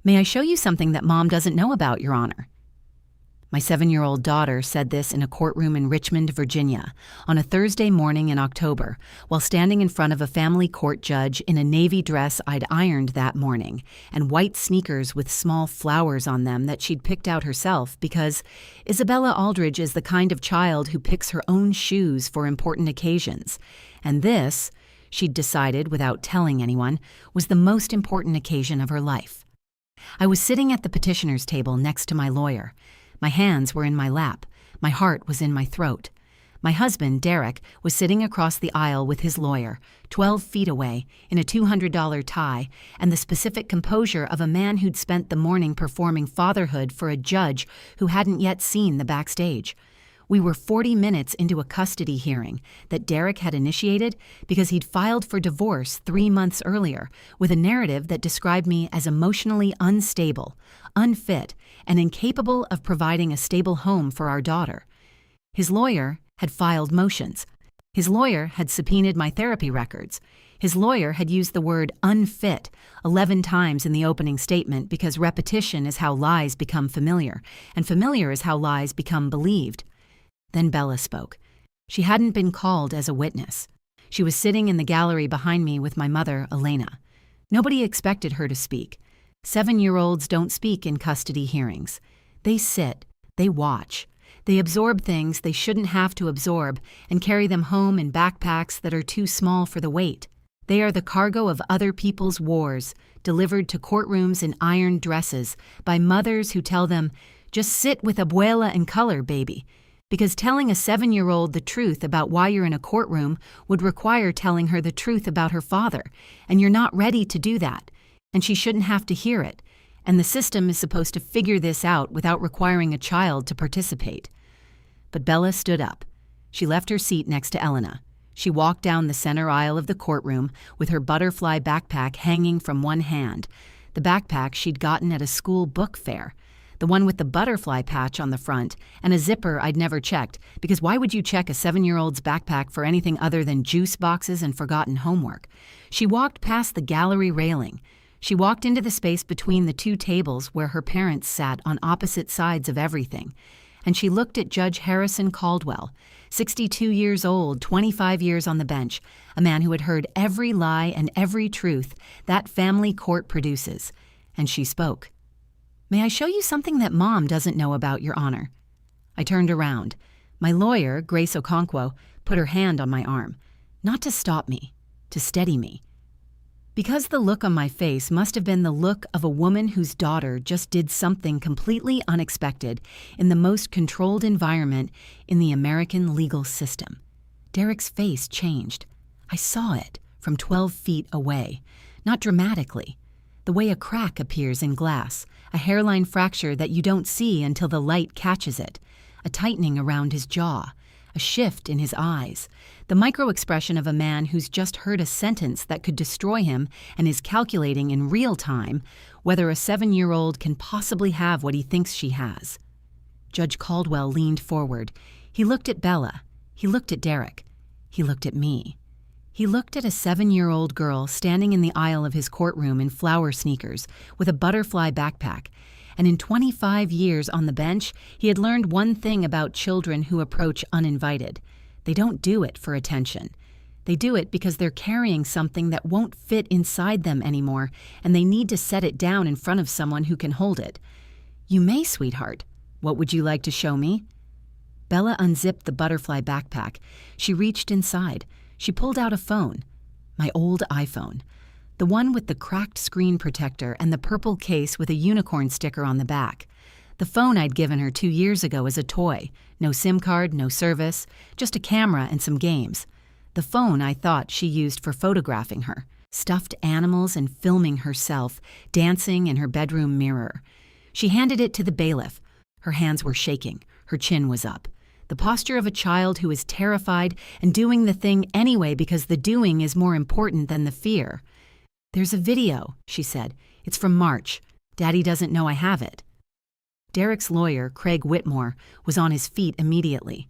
May I show you something that Mom doesn't know about, Your Honor? My 7-year-old daughter said this in a courtroom in Richmond, Virginia, on a Thursday morning in October, while standing in front of a family court judge in a navy dress I'd ironed that morning, and white sneakers with small flowers on them that she'd picked out herself because Isabella Aldridge is the kind of child who picks her own shoes for important occasions. And this, she'd decided without telling anyone, was the most important occasion of her life. I was sitting at the petitioner's table next to my lawyer. My hands were in my lap. My heart was in my throat. My husband, Derek, was sitting across the aisle with his lawyer, 12 feet away, in a $200 tie, and the specific composure of a man who'd spent the morning performing fatherhood for a judge who hadn't yet seen the backstage. We were 40 minutes into a custody hearing that Derek had initiated because he'd filed for divorce 3 months earlier with a narrative that described me as emotionally unstable, unfit, and incapable of providing a stable home for our daughter. His lawyer had filed motions. His lawyer had subpoenaed my therapy records. His lawyer had used the word unfit 11 times in the opening statement because repetition is how lies become familiar, and familiar is how lies become believed. Then Bella spoke. She hadn't been called as a witness. She was sitting in the gallery behind me with my mother, Elena. Nobody expected her to speak. 7-year-olds don't speak in custody hearings. They sit, they watch. They absorb things they shouldn't have to absorb and carry them home in backpacks that are too small for the weight. They are the cargo of other people's wars, delivered to courtrooms in ironed dresses by mothers who tell them, "Just sit with abuela and color, baby." Because telling a 7-year-old the truth about why you're in a courtroom would require telling her the truth about her father, and you're not ready to do that, and she shouldn't have to hear it, and the system is supposed to figure this out without requiring a child to participate. But Bella stood up. She left her seat next to Elena. She walked down the center aisle of the courtroom with her butterfly backpack hanging from one hand, the backpack she'd gotten at a school book fair. The one with the butterfly patch on the front, and a zipper I'd never checked, because why would you check a 7-year-old's backpack for anything other than juice boxes and forgotten homework? She walked past the gallery railing. She walked into the space between the 2 tables where her parents sat on opposite sides of everything. And she looked at Judge Harrison Caldwell, 62 years old, 25 years on the bench, a man who had heard every lie and every truth that family court produces. And she spoke. "May I show you something that Mom doesn't know about, Your Honor?" I turned around. My lawyer, Grace Okonkwo, put her hand on my arm. Not to stop me, to steady me. Because the look on my face must have been the look of a woman whose daughter just did something completely unexpected in the most controlled environment in the American legal system. Derek's face changed. I saw it from 12 feet away, not dramatically. The way a crack appears in glass, a hairline fracture that you don't see until the light catches it, a tightening around his jaw, a shift in his eyes, the micro-expression of a man who's just heard a sentence that could destroy him and is calculating in real time whether a 7-year-old can possibly have what he thinks she has. Judge Caldwell leaned forward. He looked at Bella. He looked at Derek. He looked at me. He looked at a 7-year-old girl standing in the aisle of his courtroom in flower sneakers with a butterfly backpack, and in 25 years on the bench, he had learned one thing about children who approach uninvited. They don't do it for attention. They do it because they're carrying something that won't fit inside them anymore, and they need to set it down in front of someone who can hold it. "You may, sweetheart. What would you like to show me?" Bella unzipped the butterfly backpack. She reached inside. She pulled out a phone, my old iPhone, the one with the cracked screen protector and the purple case with a unicorn sticker on the back. The phone I'd given her 2 years ago as a toy. No SIM card, no service, just a camera and some games. The phone I thought she used for photographing her, stuffed animals and filming herself, dancing in her bedroom mirror. She handed it to the bailiff. Her hands were shaking. Her chin was up. The posture of a child who is terrified and doing the thing anyway because the doing is more important than the fear. "There's a video," she said. "It's from March. Daddy doesn't know I have it." Derek's lawyer, Craig Whitmore, was on his feet immediately.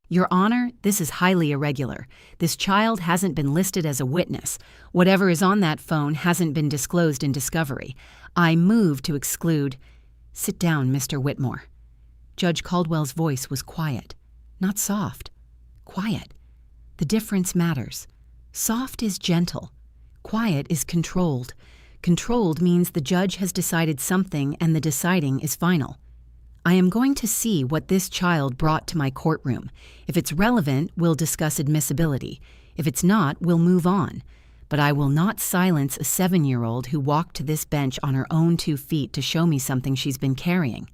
"Your Honor, this is highly irregular. This child hasn't been listed as a witness. Whatever is on that phone hasn't been disclosed in discovery. I moved to exclude, "Sit down, Mr. Whitmore." Judge Caldwell's voice was quiet, not soft. Quiet. The difference matters. Soft is gentle. Quiet is controlled. Controlled means the judge has decided something and the deciding is final. I am going to see what this child brought to my courtroom. If it's relevant, we'll discuss admissibility. If it's not, we'll move on. But I will not silence a 7-year-old who walked to this bench on her own 2 feet to show me something she's been carrying.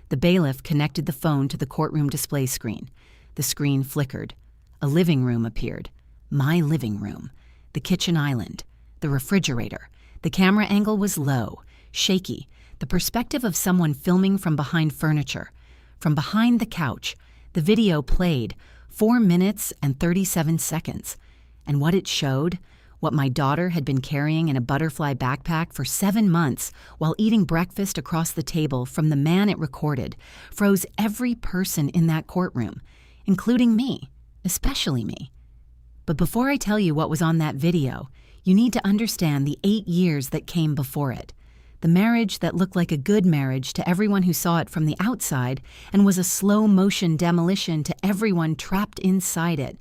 The bailiff connected the phone to the courtroom display screen. The screen flickered. A living room appeared. My living room. The kitchen island. The refrigerator. The camera angle was low, shaky, the perspective of someone filming from behind furniture. From behind the couch, the video played, 4 minutes and 37 seconds. And what it showed, what my daughter had been carrying in a butterfly backpack for 7 months while eating breakfast across the table from the man it recorded, froze every person in that courtroom, including me, especially me. But before I tell you what was on that video, you need to understand the 8 years that came before it. The marriage that looked like a good marriage to everyone who saw it from the outside and was a slow-motion demolition to everyone trapped inside it.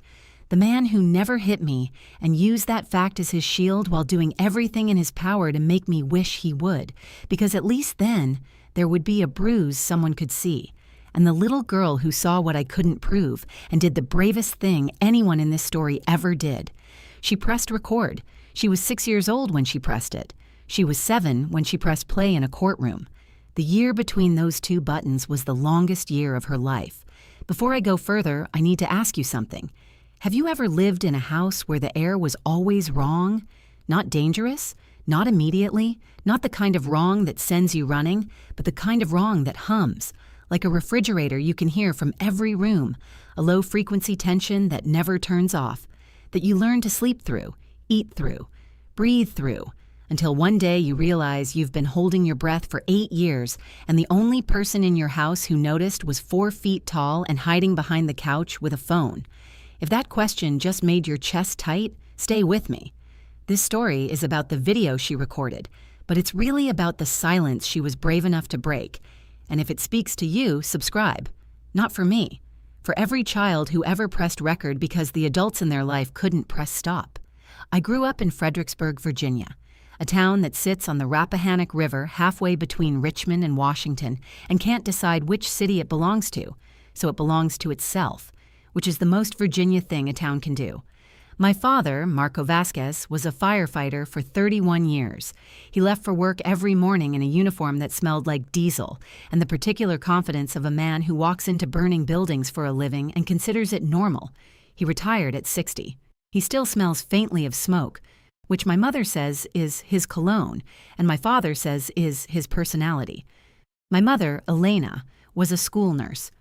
The man who never hit me and used that fact as his shield while doing everything in his power to make me wish he would, because at least then there would be a bruise someone could see. And the little girl who saw what I couldn't prove and did the bravest thing anyone in this story ever did. She pressed record. She was 6 years old when she pressed it. She was 7 when she pressed play in a courtroom. The year between those 2 buttons was the longest year of her life. Before I go further, I need to ask you something. Have you ever lived in a house where the air was always wrong? Not dangerous, not immediately, not the kind of wrong that sends you running, but the kind of wrong that hums, like a refrigerator you can hear from every room, a low-frequency tension that never turns off, that you learn to sleep through, eat through, breathe through, until one day you realize you've been holding your breath for 8 years and the only person in your house who noticed was 4 feet tall and hiding behind the couch with a phone. If that question just made your chest tight, stay with me. This story is about the video she recorded, but it's really about the silence she was brave enough to break. And if it speaks to you, subscribe. Not for me. For every child who ever pressed record because the adults in their life couldn't press stop. I grew up in Fredericksburg, Virginia, a town that sits on the Rappahannock River halfway between Richmond and Washington and can't decide which city it belongs to, so it belongs to itself, which is the most Virginia thing a town can do. My father, Marco Vasquez, was a firefighter for 31 years. He left for work every morning in a uniform that smelled like diesel, and the particular confidence of a man who walks into burning buildings for a living and considers it normal. He retired at 60. He still smells faintly of smoke, which my mother says is his cologne, and my father says is his personality. My mother, Elena, was a school nurse.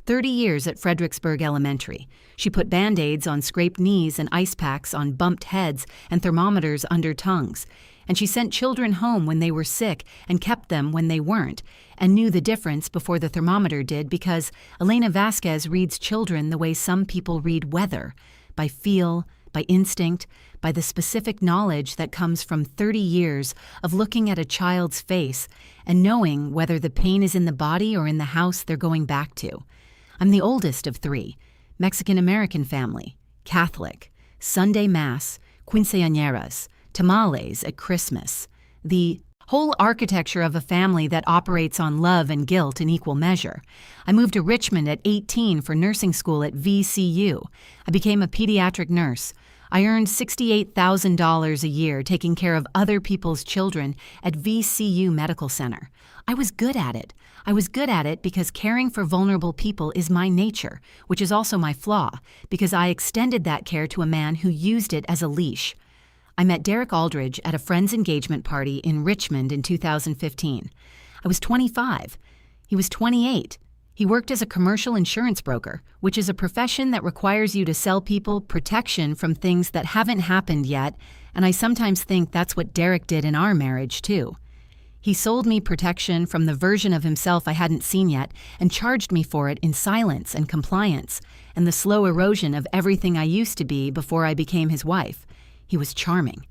30 years at Fredericksburg Elementary. She put Band-Aids on scraped knees and ice packs on bumped heads and thermometers under tongues. And she sent children home when they were sick and kept them when they weren't, and knew the difference before the thermometer did because Elena Vasquez reads children the way some people read weather, by feel, by instinct, by the specific knowledge that comes from 30 years of looking at a child's face and knowing whether the pain is in the body or in the house they're going back to. I'm the oldest of 3, Mexican-American family, Catholic, Sunday Mass, quinceañeras, tamales at Christmas, the whole architecture of a family that operates on love and guilt in equal measure. I moved to Richmond at 18 for nursing school at VCU. I became a pediatric nurse. I earned $68,000 a year taking care of other people's children at VCU Medical Center. I was good at it. I was good at it because caring for vulnerable people is my nature, which is also my flaw, because I extended that care to a man who used it as a leash. I met Derek Aldridge at a friend's engagement party in Richmond in 2015. I was 25. He was 28. He worked as a commercial insurance broker, which is a profession that requires you to sell people protection from things that haven't happened yet, and I sometimes think that's what Derek did in our marriage, too. He sold me protection from the version of himself I hadn't seen yet and charged me for it in silence and compliance and the slow erosion of everything I used to be before I became his wife. He was charming.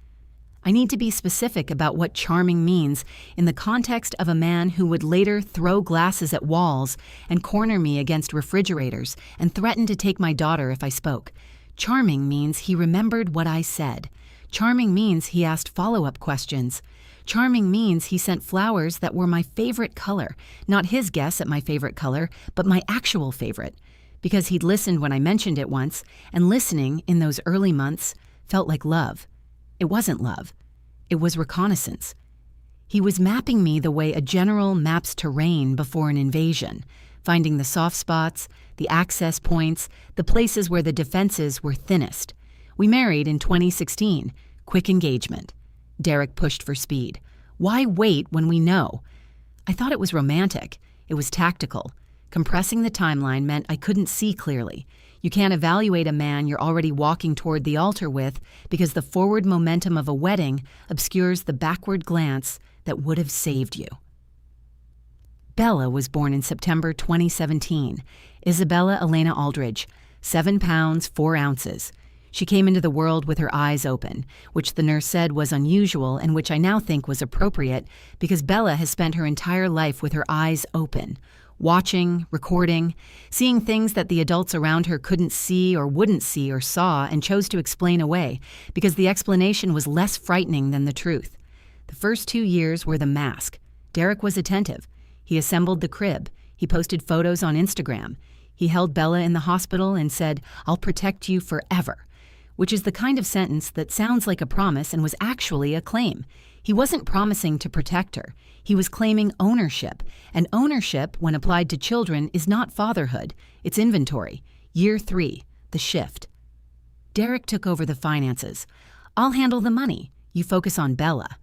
I need to be specific about what charming means in the context of a man who would later throw glasses at walls and corner me against refrigerators and threaten to take my daughter if I spoke. Charming means he remembered what I said. Charming means he asked follow-up questions. Charming means he sent flowers that were my favorite color, not his guess at my favorite color, but my actual favorite, because he'd listened when I mentioned it once, and listening in those early months felt like love. It wasn't love. It was reconnaissance. He was mapping me the way a general maps terrain before an invasion, finding the soft spots, the access points, the places where the defenses were thinnest. We married in 2016. Quick engagement. Derek pushed for speed. Why wait when we know? I thought it was romantic. It was tactical. Compressing the timeline meant I couldn't see clearly. You can't evaluate a man you're already walking toward the altar with because the forward momentum of a wedding obscures the backward glance that would have saved you. Bella was born in September 2017. Isabella Elena Aldridge, 7 pounds, 4 ounces. She came into the world with her eyes open, which the nurse said was unusual and which I now think was appropriate because Bella has spent her entire life with her eyes open, watching, recording, seeing things that the adults around her couldn't see or wouldn't see or saw and chose to explain away because the explanation was less frightening than the truth. The first 2 years were the mask. Derek was attentive. He assembled the crib. He posted photos on Instagram. He held Bella in the hospital and said, "I'll protect you forever," which is the kind of sentence that sounds like a promise and was actually a claim. He wasn't promising to protect her. He was claiming ownership, and ownership, when applied to children, is not fatherhood. It's inventory. Year 3, the shift. Derek took over the finances. "I'll handle the money. You focus on Bella."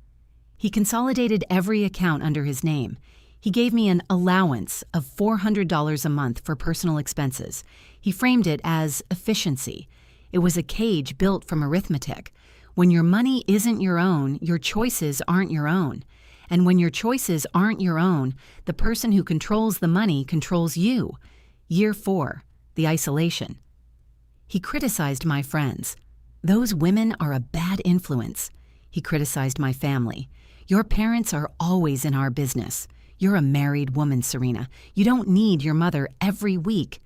He consolidated every account under his name. He gave me an allowance of $400 a month for personal expenses. He framed it as efficiency. It was a cage built from arithmetic. When your money isn't your own, your choices aren't your own. And when your choices aren't your own, the person who controls the money controls you. Year 4, the isolation. He criticized my friends. "Those women are a bad influence." He criticized my family. "Your parents are always in our business. You're a married woman, Serena. You don't need your mother every week."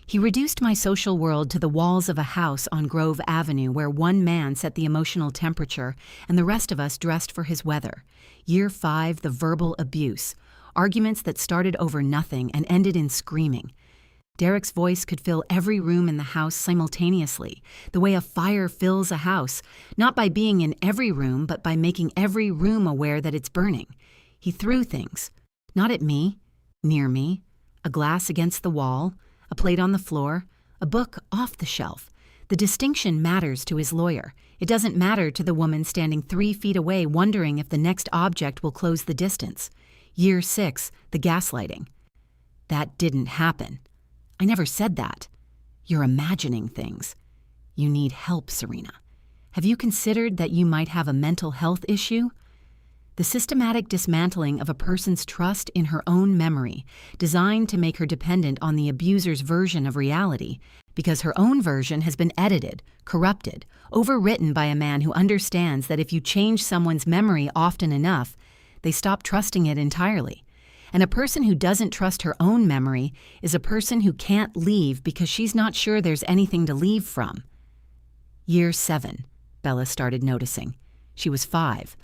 He reduced my social world to the walls of a house on Grove Avenue where one man set the emotional temperature and the rest of us dressed for his weather. Year 5, the verbal abuse. Arguments that started over nothing and ended in screaming. Derek's voice could fill every room in the house simultaneously, the way a fire fills a house, not by being in every room, but by making every room aware that it's burning. He threw things. Not at me, near me, a glass against the wall, a plate on the floor, a book off the shelf. The distinction matters to his lawyer. It doesn't matter to the woman standing 3 feet away wondering if the next object will close the distance. Year 6, the gaslighting. "That didn't happen." "I never said that." "You're imagining things." "You need help, Serena." "Have you considered that you might have a mental health issue?" The systematic dismantling of a person's trust in her own memory, designed to make her dependent on the abuser's version of reality, because her own version has been edited, corrupted, overwritten by a man who understands that if you change someone's memory often enough, they stop trusting it entirely. And a person who doesn't trust her own memory is a person who can't leave because she's not sure there's anything to leave from. Year 7, Bella started noticing. She was 5.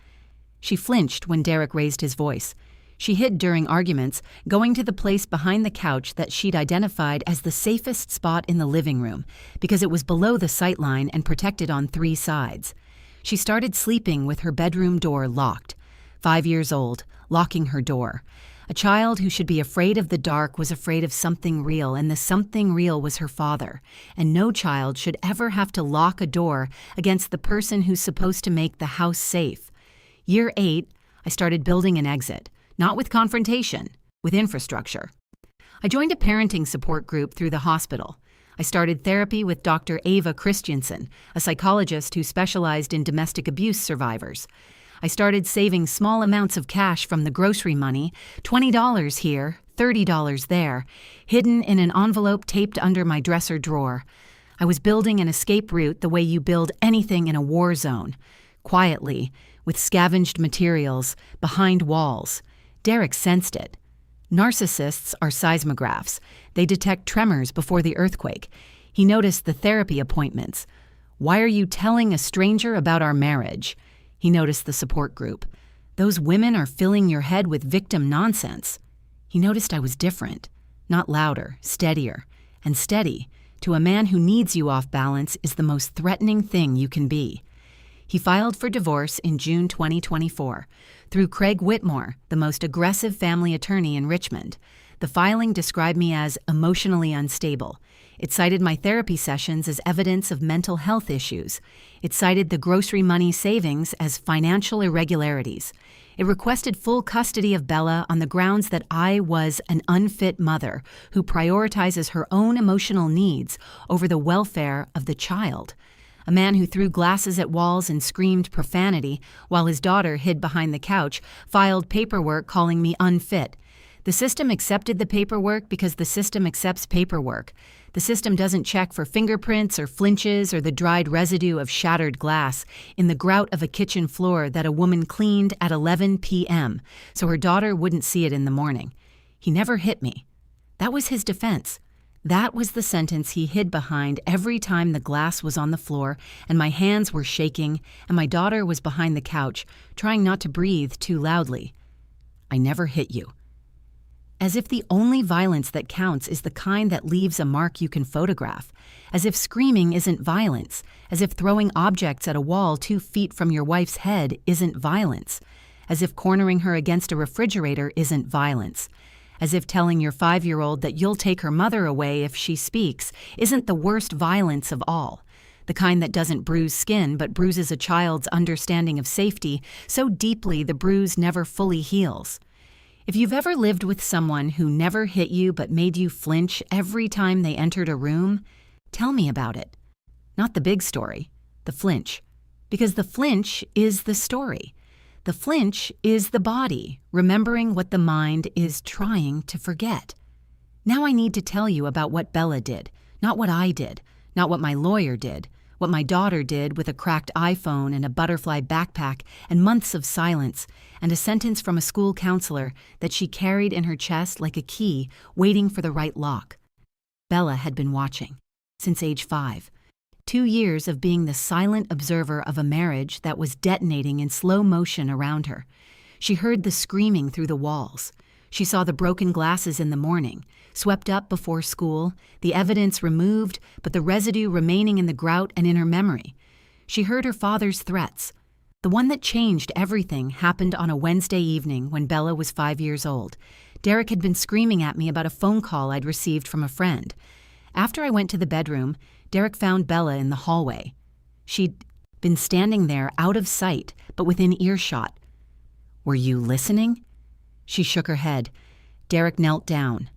She flinched when Derek raised his voice. She hid during arguments, going to the place behind the couch that she'd identified as the safest spot in the living room because it was below the sight line and protected on 3 sides. She started sleeping with her bedroom door locked. 5 years old, locking her door. A child who should be afraid of the dark was afraid of something real, and the something real was her father. And no child should ever have to lock a door against the person who's supposed to make the house safe. Year 8, I started building an exit, not with confrontation, with infrastructure. I joined a parenting support group through the hospital. I started therapy with Dr. Ava Christiansen, a psychologist who specialized in domestic abuse survivors. I started saving small amounts of cash from the grocery money, $20 here, $30 there, hidden in an envelope taped under my dresser drawer. I was building an escape route the way you build anything in a war zone. Quietly, with scavenged materials, behind walls. Derek sensed it. Narcissists are seismographs. They detect tremors before the earthquake. He noticed the therapy appointments. Why are you telling a stranger about our marriage? He noticed the support group. Those women are filling your head with victim nonsense. He noticed I was different. Not louder, steadier. And steady, to a man who needs you off balance, is the most threatening thing you can be. He filed for divorce in June 2024 through Craig Whitmore, the most aggressive family attorney in Richmond. The filing described me as emotionally unstable. It cited my therapy sessions as evidence of mental health issues. It cited the grocery money savings as financial irregularities. It requested full custody of Bella on the grounds that I was an unfit mother who prioritizes her own emotional needs over the welfare of the child. A man who threw glasses at walls and screamed profanity while his daughter hid behind the couch filed paperwork calling me unfit. The system accepted the paperwork because the system accepts paperwork. The system doesn't check for fingerprints or flinches or the dried residue of shattered glass in the grout of a kitchen floor that a woman cleaned at 11 p.m. so her daughter wouldn't see it in the morning. He never hit me. That was his defense. That was the sentence he hid behind every time the glass was on the floor and my hands were shaking and my daughter was behind the couch, trying not to breathe too loudly. I never hit you. As if the only violence that counts is the kind that leaves a mark you can photograph. As if screaming isn't violence. As if throwing objects at a wall 2 feet from your wife's head isn't violence. As if cornering her against a refrigerator isn't violence. As if telling your 5-year-old that you'll take her mother away if she speaks isn't the worst violence of all. The kind that doesn't bruise skin but bruises a child's understanding of safety so deeply the bruise never fully heals. If you've ever lived with someone who never hit you but made you flinch every time they entered a room, tell me about it. Not the big story, the flinch. Because the flinch is the story. The flinch is the body, remembering what the mind is trying to forget. Now I need to tell you about what Bella did, not what I did, not what my lawyer did, what my daughter did with a cracked iPhone and a butterfly backpack and months of silence, and a sentence from a school counselor that she carried in her chest like a key, waiting for the right lock. Bella had been watching, since age 5. 2 years of being the silent observer of a marriage that was detonating in slow motion around her. She heard the screaming through the walls. She saw the broken glasses in the morning, swept up before school, the evidence removed, but the residue remaining in the grout and in her memory. She heard her father's threats. The one that changed everything happened on a Wednesday evening when Bella was 5 years old. Derek had been screaming at me about a phone call I'd received from a friend. After I went to the bedroom, Derek found Bella in the hallway. She'd been standing there out of sight, but within earshot. "Were you listening?" She shook her head. Derek knelt down,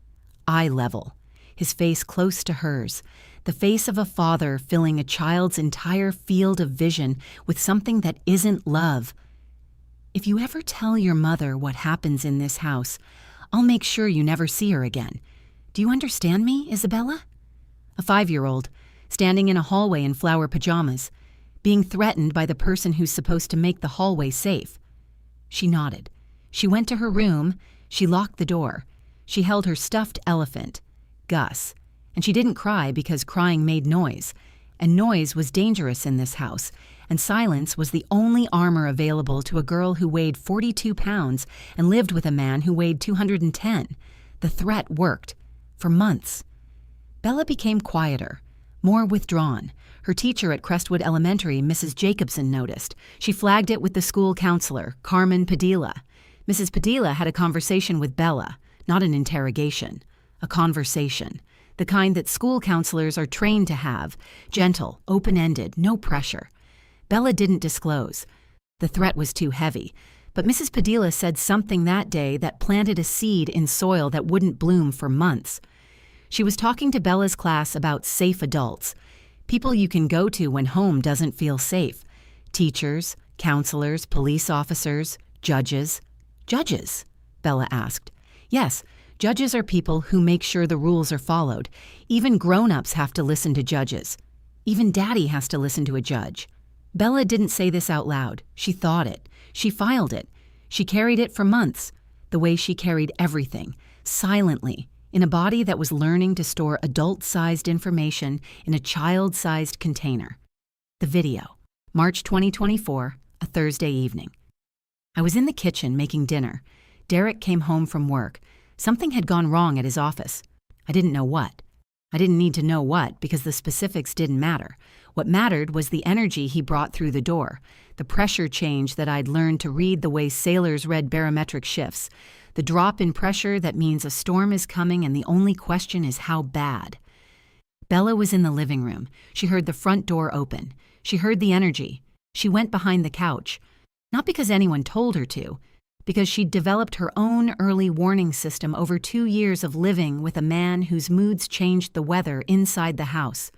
eye level, his face close to hers, the face of a father filling a child's entire field of vision with something that isn't love. "If you ever tell your mother what happens in this house, I'll make sure you never see her again. Do you understand me, Isabella?" A 5-year-old, standing in a hallway in flower pajamas, being threatened by the person who's supposed to make the hallway safe. She nodded. She went to her room. She locked the door. She held her stuffed elephant, Gus, and she didn't cry because crying made noise, and noise was dangerous in this house, and silence was the only armor available to a girl who weighed 42 pounds and lived with a man who weighed 210. The threat worked. For months. Bella became quieter, more withdrawn. Her teacher at Crestwood Elementary, Mrs. Jacobson, noticed. She flagged it with the school counselor, Carmen Padilla. Mrs. Padilla had a conversation with Bella, not an interrogation. A conversation. The kind that school counselors are trained to have. Gentle, open-ended, no pressure. Bella didn't disclose. The threat was too heavy. But Mrs. Padilla said something that day that planted a seed in soil that wouldn't bloom for months. She was talking to Bella's class about safe adults. People you can go to when home doesn't feel safe. Teachers, counselors, police officers, judges. Judges? Bella asked. Yes, judges are people who make sure the rules are followed. Even grown-ups have to listen to judges. Even Daddy has to listen to a judge. Bella didn't say this out loud. She thought it. She filed it. She carried it for months, the way she carried everything, silently, in a body that was learning to store adult-sized information in a child-sized container. The video. March 2024, a Thursday evening. I was in the kitchen making dinner. Derek came home from work. Something had gone wrong at his office. I didn't know what. I didn't need to know what because the specifics didn't matter. What mattered was the energy he brought through the door, the pressure change that I'd learned to read the way sailors read barometric shifts, the drop in pressure that means a storm is coming and the only question is how bad. Bella was in the living room. She heard the front door open. She heard the energy. She went behind the couch. Not because anyone told her to, because she'd developed her own early warning system over 2 years of living with a man whose moods changed the weather inside the house.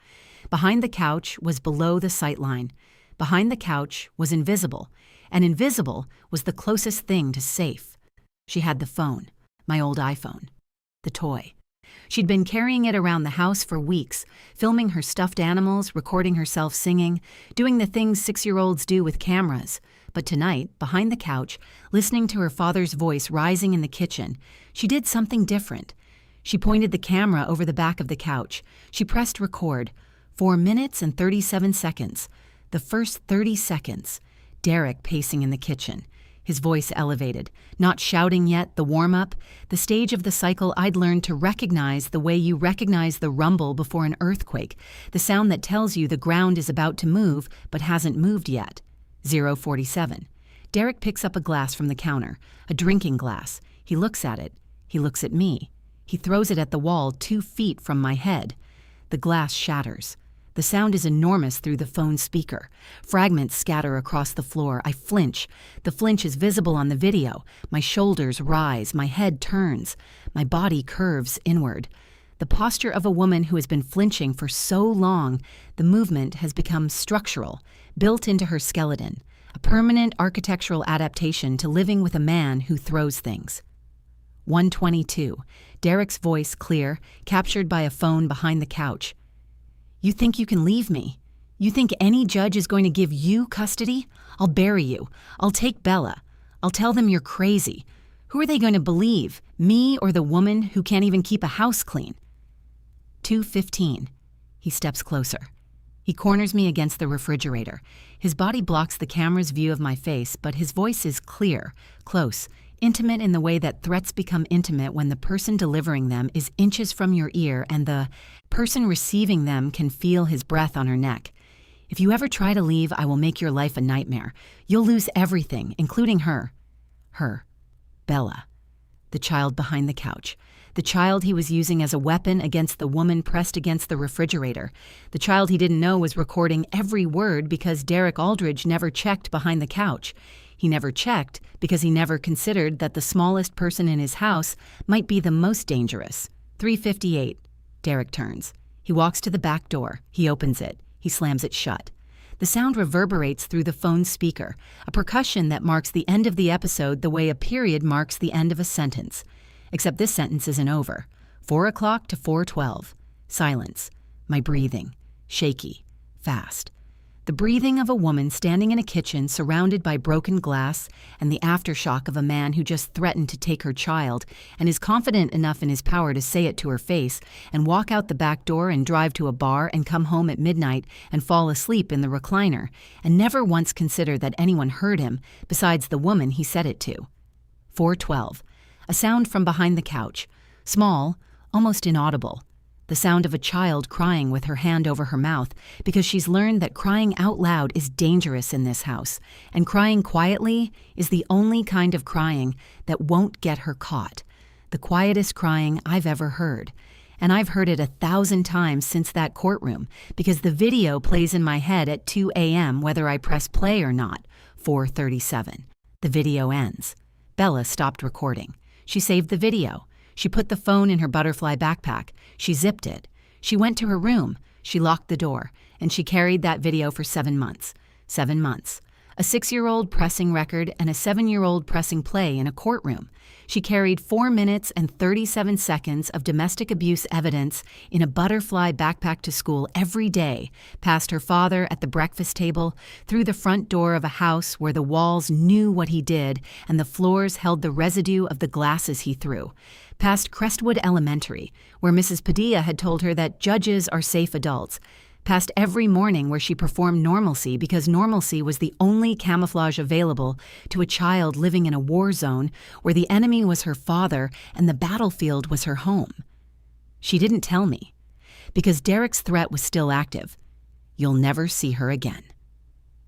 Behind the couch was below the sightline. Behind the couch was invisible, and invisible was the closest thing to safe. She had the phone, my old iPhone, the toy. She'd been carrying it around the house for weeks, filming her stuffed animals, recording herself singing, doing the things 6-year-olds do with cameras. But tonight, behind the couch, listening to her father's voice rising in the kitchen, she did something different. She pointed the camera over the back of the couch. She pressed record. 4 minutes and 37 seconds. The first 30 seconds. Derek pacing in the kitchen. His voice elevated, not shouting yet, the warm-up, the stage of the cycle I'd learned to recognize the way you recognize the rumble before an earthquake, the sound that tells you the ground is about to move but hasn't moved yet. 0:47. Derek picks up a glass from the counter, a drinking glass. He looks at it. He looks at me. He throws it at the wall 2 feet from my head. The glass shatters. The sound is enormous through the phone speaker. Fragments scatter across the floor. I flinch. The flinch is visible on the video. My shoulders rise. My head turns. My body curves inward. The posture of a woman who has been flinching for so long, the movement has become structural, built into her skeleton, a permanent architectural adaptation to living with a man who throws things. 1:22. Derek's voice clear, captured by a phone behind the couch. You think you can leave me? You think any judge is going to give you custody? I'll bury you. I'll take Bella. I'll tell them you're crazy. Who are they going to believe, me or the woman who can't even keep a house clean? 2:15. He steps closer. He corners me against the refrigerator. His body blocks the camera's view of my face, but his voice is clear, close, intimate in the way that threats become intimate when the person delivering them is inches from your ear and the person receiving them can feel his breath on her neck. If you ever try to leave, I will make your life a nightmare. You'll lose everything, including her. Her. Bella. The child behind the couch. The child he was using as a weapon against the woman pressed against the refrigerator. The child he didn't know was recording every word because Derek Aldridge never checked behind the couch. He never checked because he never considered that the smallest person in his house might be the most dangerous. 3:58. Derek turns. He walks to the back door. He opens it. He slams it shut. The sound reverberates through the phone speaker, a percussion that marks the end of the episode the way a period marks the end of a sentence. Except this sentence isn't over. 4 o'clock to 4:12. Silence. My breathing. Shaky. Fast. The breathing of a woman standing in a kitchen surrounded by broken glass and the aftershock of a man who just threatened to take her child and is confident enough in his power to say it to her face and walk out the back door and drive to a bar and come home at midnight and fall asleep in the recliner and never once consider that anyone heard him besides the woman he said it to. 4:12. A sound from behind the couch. Small, almost inaudible. The sound of a child crying with her hand over her mouth because she's learned that crying out loud is dangerous in this house, and crying quietly is the only kind of crying that won't get her caught. The quietest crying I've ever heard. And I've heard it 1,000 times since that courtroom because the video plays in my head at 2 a.m. whether I press play or not. 4:37. The video ends. Bella stopped recording. She saved the video. She put the phone in her butterfly backpack. She zipped it. She went to her room. She locked the door. And she carried that video for 7 months. 7 months. A 6-year-old pressing record and a 7-year-old pressing play in a courtroom. She carried 4 minutes and 37 seconds of domestic abuse evidence in a butterfly backpack to school every day, past her father at the breakfast table, through the front door of a house where the walls knew what he did and the floors held the residue of the glasses he threw, past Crestwood Elementary, where Mrs. Padilla had told her that judges are safe adults, past every morning where she performed normalcy because normalcy was the only camouflage available to a child living in a war zone where the enemy was her father and the battlefield was her home. She didn't tell me, because Derek's threat was still active. You'll never see her again.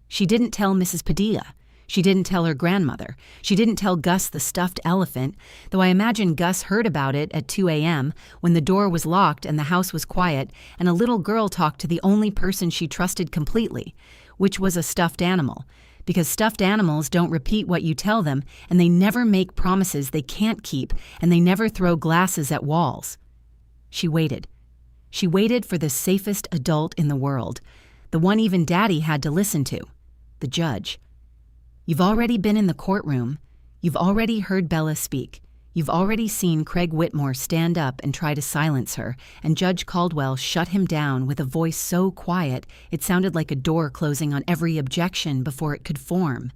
She didn't tell Mrs. Padilla. She didn't tell her grandmother. She didn't tell Gus the stuffed elephant, though I imagine Gus heard about it at 2 a.m. when the door was locked and the house was quiet and a little girl talked to the only person she trusted completely, which was a stuffed animal, because stuffed animals don't repeat what you tell them and they never make promises they can't keep and they never throw glasses at walls. She waited. She waited for the safest adult in the world, the one even Daddy had to listen to, the judge. You've already been in the courtroom. You've already heard Bella speak. You've already seen Craig Whitmore stand up and try to silence her, and Judge Caldwell shut him down with a voice so quiet it sounded like a door closing on every objection before it could form.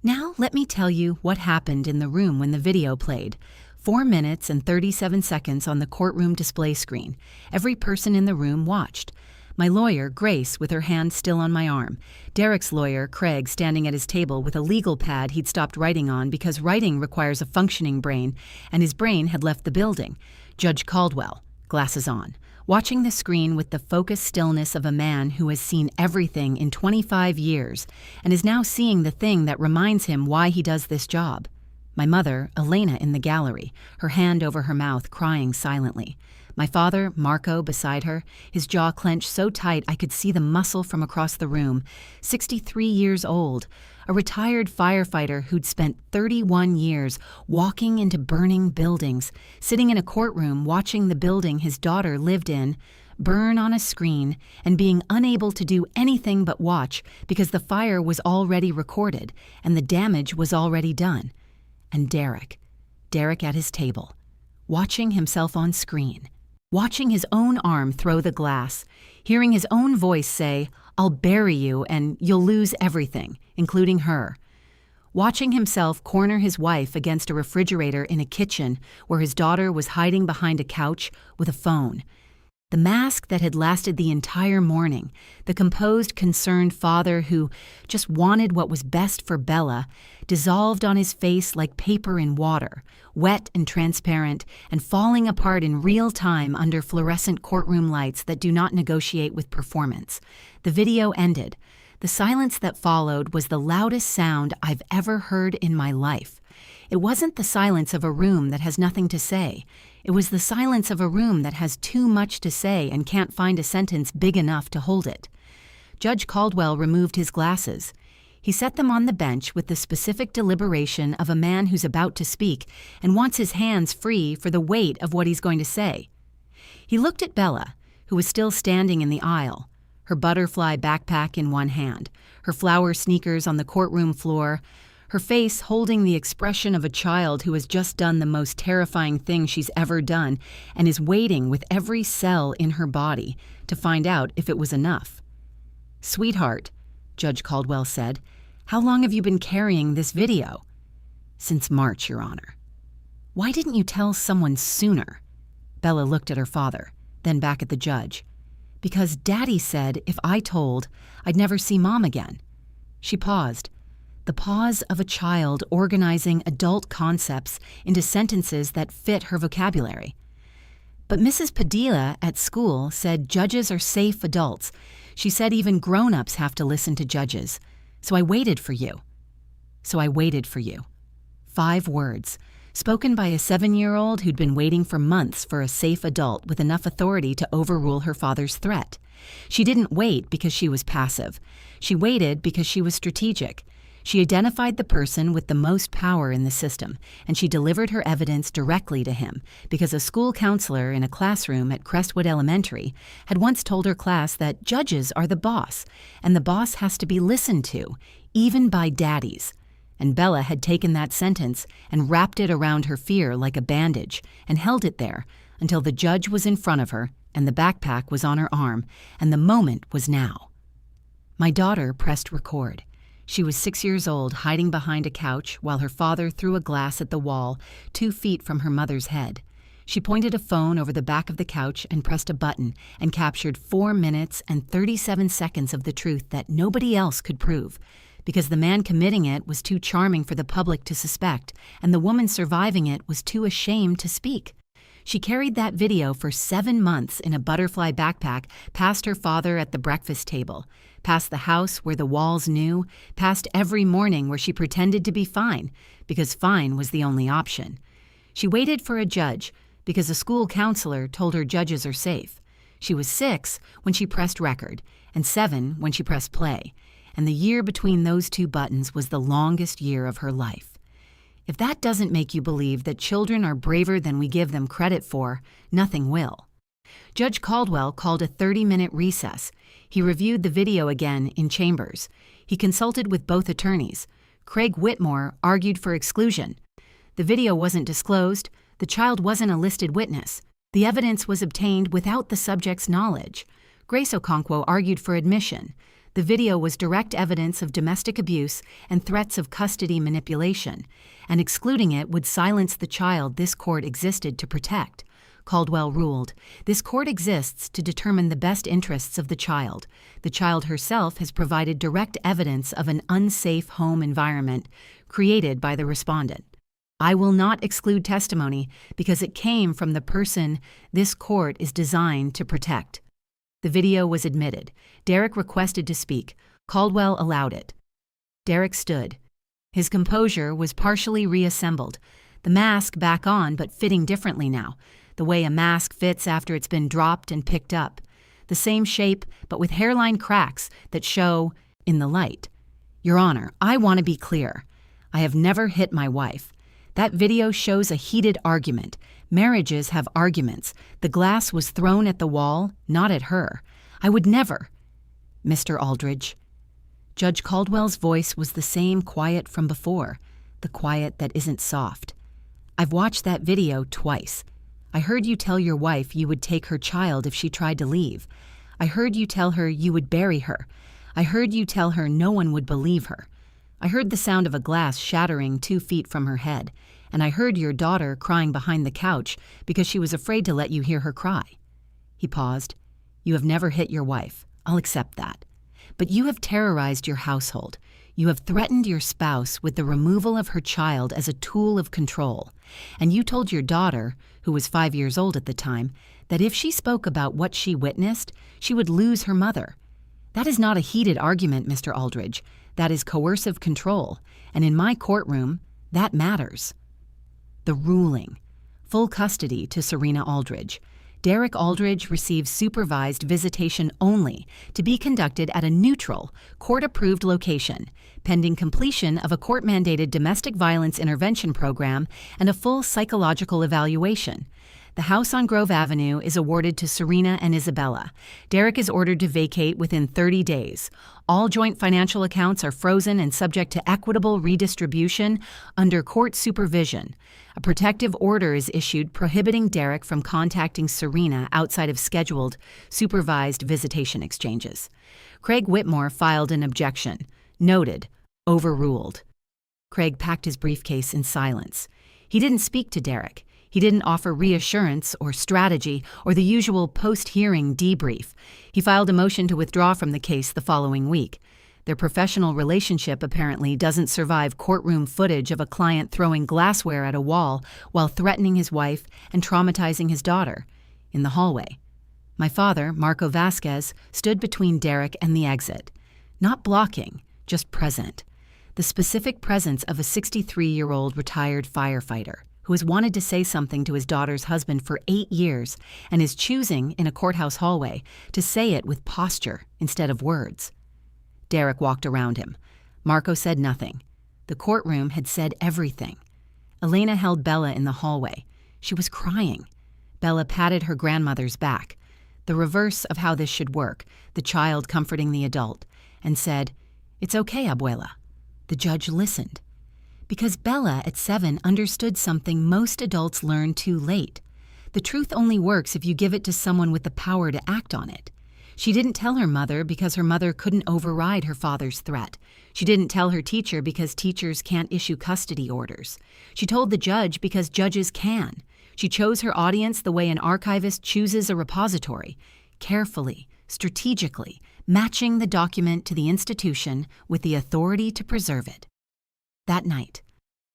Now let me tell you what happened in the room when the video played. 4 minutes and 37 seconds on the courtroom display screen. Every person in the room watched. My lawyer, Grace, with her hand still on my arm. Derek's lawyer, Craig, standing at his table with a legal pad he'd stopped writing on because writing requires a functioning brain, and his brain had left the building. Judge Caldwell, glasses on, watching the screen with the focused stillness of a man who has seen everything in 25 years and is now seeing the thing that reminds him why he does this job. My mother, Elena, in the gallery, her hand over her mouth, crying silently. My father, Marco, beside her, his jaw clenched so tight I could see the muscle from across the room, 63 years old, a retired firefighter who'd spent 31 years walking into burning buildings, sitting in a courtroom watching the building his daughter lived in burn on a screen and being unable to do anything but watch because the fire was already recorded and the damage was already done. And Derek at his table, watching himself on screen, watching his own arm throw the glass, hearing his own voice say, "I'll bury you and you'll lose everything, including her." Watching himself corner his wife against a refrigerator in a kitchen where his daughter was hiding behind a couch with a phone. The mask that had lasted the entire morning, the composed, concerned father who just wanted what was best for Bella, dissolved on his face like paper in water, wet and transparent, and falling apart in real time under fluorescent courtroom lights that do not negotiate with performance. The video ended. The silence that followed was the loudest sound I've ever heard in my life. It wasn't the silence of a room that has nothing to say. It was the silence of a room that has too much to say and can't find a sentence big enough to hold it. Judge Caldwell removed his glasses. He set them on the bench with the specific deliberation of a man who's about to speak and wants his hands free for the weight of what he's going to say. He looked at Bella, who was still standing in the aisle, her butterfly backpack in one hand, her flower sneakers on the courtroom floor, her face holding the expression of a child who has just done the most terrifying thing she's ever done and is waiting with every cell in her body to find out if it was enough. "Sweetheart," Judge Caldwell said, "how long have you been carrying this video?" "Since March, Your Honor." "Why didn't you tell someone sooner?" Bella looked at her father, then back at the judge. "Because Daddy said if I told, I'd never see Mom again." She paused. The pause of a child organizing adult concepts into sentences that fit her vocabulary. "But Mrs. Padilla at school said judges are safe adults. She said even grown-ups have to listen to judges. So I waited for you." So I waited for you. 5 words, spoken by a 7-year-old who'd been waiting for months for a safe adult with enough authority to overrule her father's threat. She didn't wait because she was passive. She waited because she was strategic. She identified the person with the most power in the system, and she delivered her evidence directly to him because a school counselor in a classroom at Crestwood Elementary had once told her class that judges are the boss, and the boss has to be listened to, even by daddies. And Bella had taken that sentence and wrapped it around her fear like a bandage and held it there until the judge was in front of her and the backpack was on her arm, and the moment was now. My daughter pressed record. She was 6 years old, hiding behind a couch while her father threw a glass at the wall 2 feet from her mother's head. She pointed a phone over the back of the couch and pressed a button and captured 4 minutes and 37 seconds of the truth that nobody else could prove, because the man committing it was too charming for the public to suspect, and the woman surviving it was too ashamed to speak. She carried that video for 7 months in a butterfly backpack past her father at the breakfast table, past the house where the walls knew, past every morning where she pretended to be fine, because fine was the only option. She waited for a judge, because a school counselor told her judges are safe. She was 6 when she pressed record, and 7 when she pressed play, and the year between those 2 buttons was the longest year of her life. If that doesn't make you believe that children are braver than we give them credit for, nothing will. Judge Caldwell called a 30-minute recess. He reviewed the video again in chambers. He consulted with both attorneys. Craig Whitmore argued for exclusion. The video wasn't disclosed. The child wasn't a listed witness. The evidence was obtained without the subject's knowledge. Grace Okonkwo argued for admission. The video was direct evidence of domestic abuse and threats of custody manipulation, and excluding it would silence the child this court existed to protect. Caldwell ruled, "This court exists to determine the best interests of the child. The child herself has provided direct evidence of an unsafe home environment created by the respondent. I will not exclude testimony because it came from the person this court is designed to protect." The video was admitted. Derek requested to speak. Caldwell allowed it. Derek stood. His composure was partially reassembled, the mask back on but fitting differently now, the way a mask fits after it's been dropped and picked up. The same shape, but with hairline cracks that show in the light. "Your Honor, I want to be clear. I have never hit my wife. That video shows a heated argument. Marriages have arguments. The glass was thrown at the wall, not at her. I would never." "Mr. Aldridge." Judge Caldwell's voice was the same quiet from before, the quiet that isn't soft. "I've watched that video twice. I heard you tell your wife you would take her child if she tried to leave. I heard you tell her you would bury her. I heard you tell her no one would believe her. I heard the sound of a glass shattering 2 feet from her head, and I heard your daughter crying behind the couch because she was afraid to let you hear her cry." He paused. "You have never hit your wife. I'll accept that. But you have terrorized your household. You have threatened your spouse with the removal of her child as a tool of control. And you told your daughter, who was 5 years old at the time, that if she spoke about what she witnessed, she would lose her mother. That is not a heated argument, Mr. Aldridge. That is coercive control, and in my courtroom, that matters." The ruling. Full custody to Serena Aldridge. Derek Aldridge receives supervised visitation only to be conducted at a neutral, court-approved location, pending completion of a court-mandated domestic violence intervention program and a full psychological evaluation. The house on Grove Avenue is awarded to Serena and Isabella. Derek is ordered to vacate within 30 days. All joint financial accounts are frozen and subject to equitable redistribution under court supervision. A protective order is issued prohibiting Derek from contacting Serena outside of scheduled, supervised visitation exchanges. Craig Whitmore filed an objection. Noted. Overruled. Craig packed his briefcase in silence. He didn't speak to Derek. He didn't offer reassurance or strategy or the usual post-hearing debrief. He filed a motion to withdraw from the case the following week. Their professional relationship apparently doesn't survive courtroom footage of a client throwing glassware at a wall while threatening his wife and traumatizing his daughter. In the hallway, my father, Marco Vasquez, stood between Derek and the exit. Not blocking, just present. The specific presence of a 63-year-old retired firefighter who has wanted to say something to his daughter's husband for 8 years and is choosing, in a courthouse hallway, to say it with posture instead of words. Derek walked around him. Marco said nothing. The courtroom had said everything. Elena held Bella in the hallway. She was crying. Bella patted her grandmother's back, the reverse of how this should work, the child comforting the adult, and said, "It's okay, abuela." The judge listened. Because Bella at 7 understood something most adults learn too late. The truth only works if you give it to someone with the power to act on it. She didn't tell her mother because her mother couldn't override her father's threat. She didn't tell her teacher because teachers can't issue custody orders. She told the judge because judges can. She chose her audience the way an archivist chooses a repository, carefully, strategically, matching the document to the institution with the authority to preserve it. That night,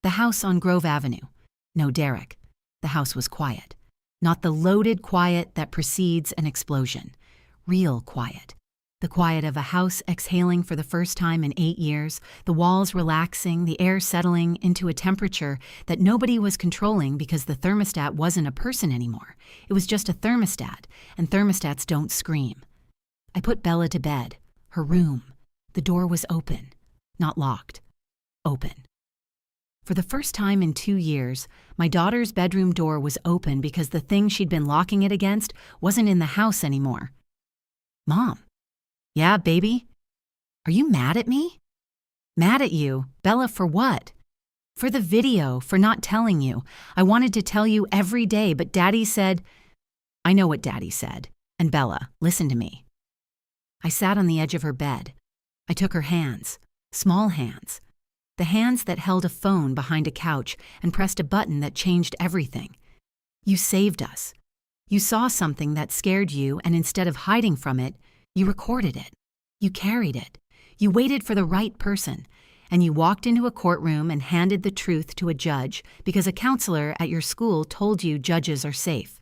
the house on Grove Avenue. No Derek. The house was quiet. Not the loaded quiet that precedes an explosion. Real quiet. The quiet of a house exhaling for the first time in 8 years, the walls relaxing, the air settling into a temperature that nobody was controlling because the thermostat wasn't a person anymore. It was just a thermostat, and thermostats don't scream. I put Bella to bed. Her room. The door was open. Not locked. Open. For the first time in 2 years, my daughter's bedroom door was open because the thing she'd been locking it against wasn't in the house anymore. "Mom." "Yeah, baby?" "Are you mad at me?" "Mad at you? Bella, for what?" "For the video, for not telling you. I wanted to tell you every day, but Daddy said—" "I know what Daddy said. And Bella, listen to me." I sat on the edge of her bed. I took her hands, small hands, the hands that held a phone behind a couch and pressed a button that changed everything. "You saved us. You saw something that scared you, and instead of hiding from it, you recorded it. You carried it. You waited for the right person, and you walked into a courtroom and handed the truth to a judge because a counselor at your school told you judges are safe.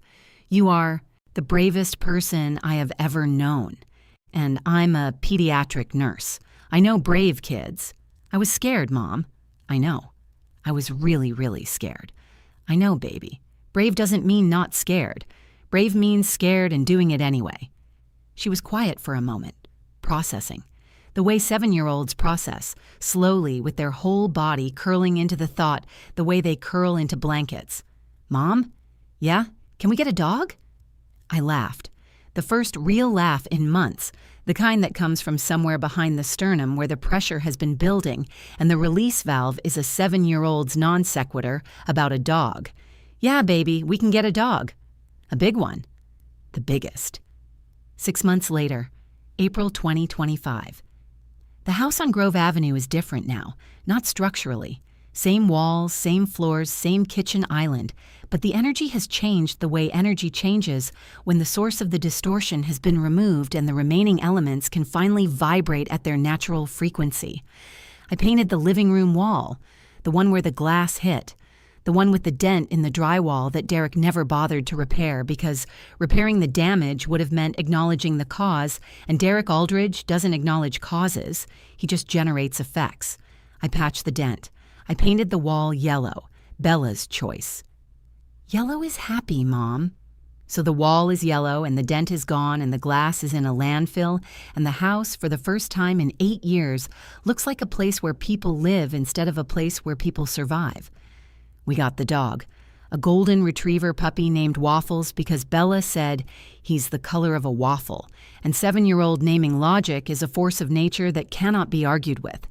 You are the bravest person I have ever known. And I'm a pediatric nurse. I know brave kids. I was scared, Mom. I know. I was really, really scared. I know, baby. Brave doesn't mean not scared. Brave means scared and doing it anyway." She was quiet for a moment, processing. The way 7-year-olds process, slowly with their whole body curling into the thought the way they curl into blankets. "Mom? Yeah? Can we get a dog?" I laughed. The first real laugh in months, the kind that comes from somewhere behind the sternum where the pressure has been building and the release valve is a 7-year-old's non sequitur about a dog. "Yeah, baby, we can get a dog." "A big one." "The biggest." 6 months later, April 2025. The house on Grove Avenue is different now, not structurally. Same walls, same floors, same kitchen island, but the energy has changed the way energy changes when the source of the distortion has been removed and the remaining elements can finally vibrate at their natural frequency. I painted the living room wall, the one where the glass hit, the one with the dent in the drywall that Derek never bothered to repair because repairing the damage would have meant acknowledging the cause, and Derek Aldridge doesn't acknowledge causes, he just generates effects. I patched the dent. I painted the wall yellow, Bella's choice. Yellow is happy, Mom. So the wall is yellow and the dent is gone and the glass is in a landfill and the house, for the first time in 8 years, looks like a place where people live instead of a place where people survive. We got the dog, a golden retriever puppy named Waffles because Bella said he's the color of a waffle, and 7-year-old naming logic is a force of nature that cannot be argued with.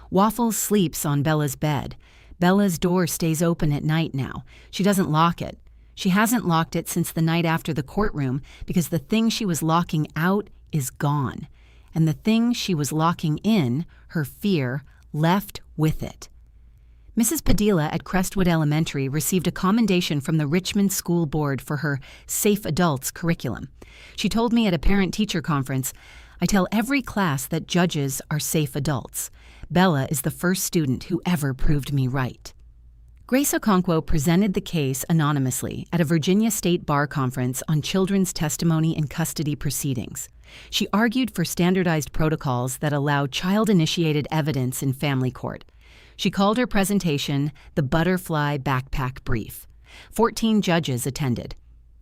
Waffles sleeps on Bella's bed. Bella's door stays open at night now. She doesn't lock it. She hasn't locked it since the night after the courtroom because the thing she was locking out is gone. And the thing she was locking in, her fear, left with it. Mrs. Padilla at Crestwood Elementary received a commendation from the Richmond School Board for her Safe Adults curriculum. She told me at a parent-teacher conference, "I tell every class that judges are safe adults. Bella is the first student who ever proved me right." Grace Okonkwo presented the case anonymously at a Virginia State Bar Conference on children's testimony in custody proceedings. She argued for standardized protocols that allow child-initiated evidence in family court. She called her presentation the Butterfly Backpack Brief. 14 judges attended.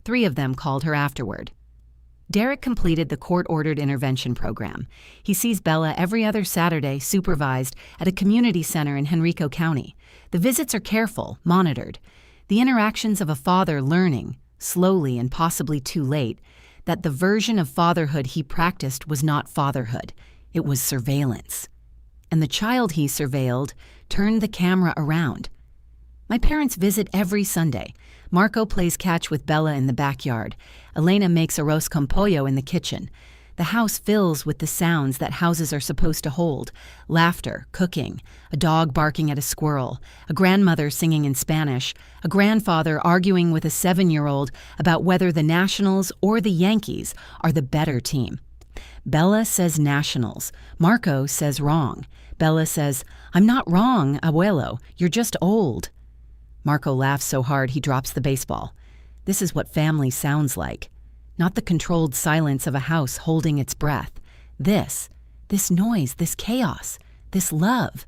3 of them called her afterward. Derek completed the court-ordered intervention program. He sees Bella every other Saturday supervised at a community center in Henrico County. The visits are careful, monitored. The interactions of a father learning, slowly and possibly too late, that the version of fatherhood he practiced was not fatherhood. It was surveillance. and the child he surveilled turned the camera around. My parents visit every Sunday. Marco plays catch with Bella in the backyard. Elena makes arroz con pollo in the kitchen. The house fills with the sounds that houses are supposed to hold: laughter, cooking, a dog barking at a squirrel, a grandmother singing in Spanish, a grandfather arguing with a 7-year-old about whether the Nationals or the Yankees are the better team. Bella says Nationals. Marco says wrong. Bella says, "I'm not wrong, abuelo. You're just old." Marco laughs so hard he drops the baseball. This is what family sounds like. Not the controlled silence of a house holding its breath. This noise, this chaos, this love.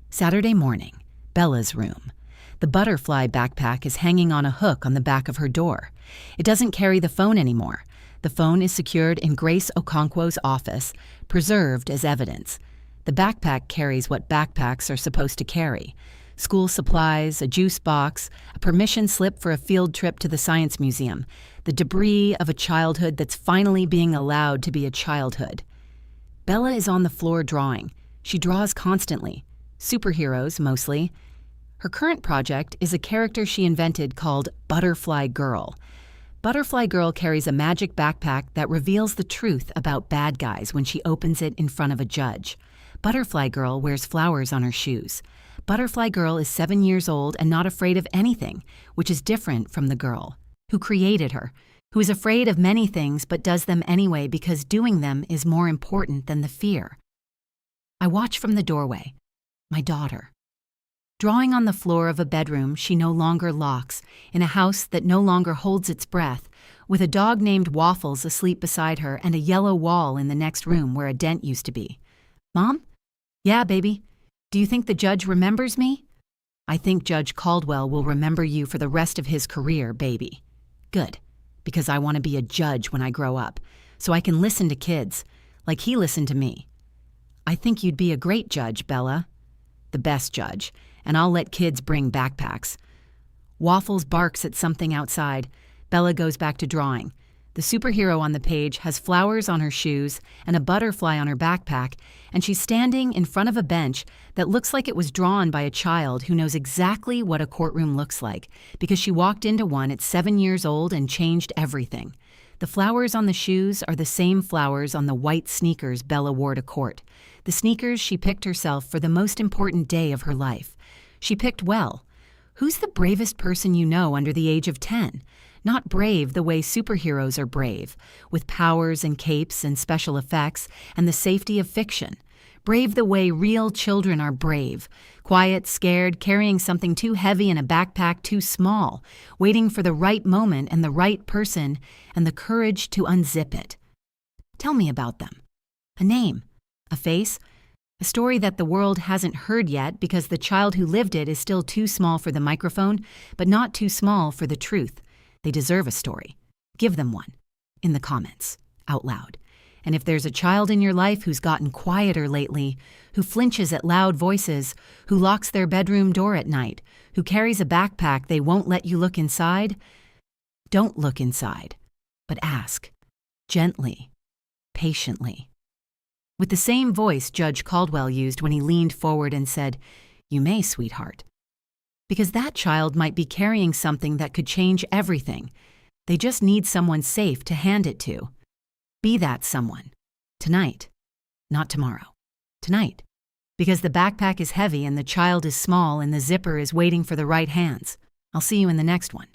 Saturday morning, Bella's room. The butterfly backpack is hanging on a hook on the back of her door. It doesn't carry the phone anymore. The phone is secured in Grace Okonkwo's office, preserved as evidence. The backpack carries what backpacks are supposed to carry: school supplies, a juice box, a permission slip for a field trip to the Science Museum, the debris of a childhood that's finally being allowed to be a childhood. Bella is on the floor drawing. She draws constantly. Superheroes, mostly. Her current project is a character she invented called Butterfly Girl. Butterfly Girl carries a magic backpack that reveals the truth about bad guys when she opens it in front of a judge. Butterfly Girl wears flowers on her shoes. Butterfly Girl is 7 years old and not afraid of anything, which is different from the girl who created her, who is afraid of many things but does them anyway because doing them is more important than the fear. I watch from the doorway. My daughter. Drawing on the floor of a bedroom she no longer locks, in a house that no longer holds its breath, with a dog named Waffles asleep beside her and a yellow wall in the next room where a dent used to be. "Mom? Yeah, baby. Do you think the judge remembers me?" "I think Judge Caldwell will remember you for the rest of his career, baby." "Good, because I want to be a judge when I grow up, so I can listen to kids, like he listened to me." "I think you'd be a great judge, Bella." "The best judge, and I'll let kids bring backpacks." Waffles barks at something outside. Bella goes back to drawing. The superhero on the page has flowers on her shoes and a butterfly on her backpack, and she's standing in front of a bench that looks like it was drawn by a child who knows exactly what a courtroom looks like, because she walked into one at 7 years old and changed everything. The flowers on the shoes are the same flowers on the white sneakers Bella wore to court, the sneakers she picked herself for the most important day of her life. She picked well. Who's the bravest person you know under the age of 10? Not brave the way superheroes are brave, with powers and capes and special effects and the safety of fiction. Brave the way real children are brave, quiet, scared, carrying something too heavy in a backpack too small, waiting for the right moment and the right person and the courage to unzip it. Tell me about them. A name, a face, a story that the world hasn't heard yet because the child who lived it is still too small for the microphone, but not too small for the truth. They deserve a story. Give them one. In the comments, out loud. And if there's a child in your life who's gotten quieter lately, who flinches at loud voices, who locks their bedroom door at night, who carries a backpack they won't let you look inside, don't look inside, but ask, gently, patiently. With the same voice Judge Caldwell used when he leaned forward and said, "You may, sweetheart." Because that child might be carrying something that could change everything. They just need someone safe to hand it to. Be that someone. Tonight. Not tomorrow. Tonight. Because the backpack is heavy and the child is small and the zipper is waiting for the right hands. I'll see you in the next one.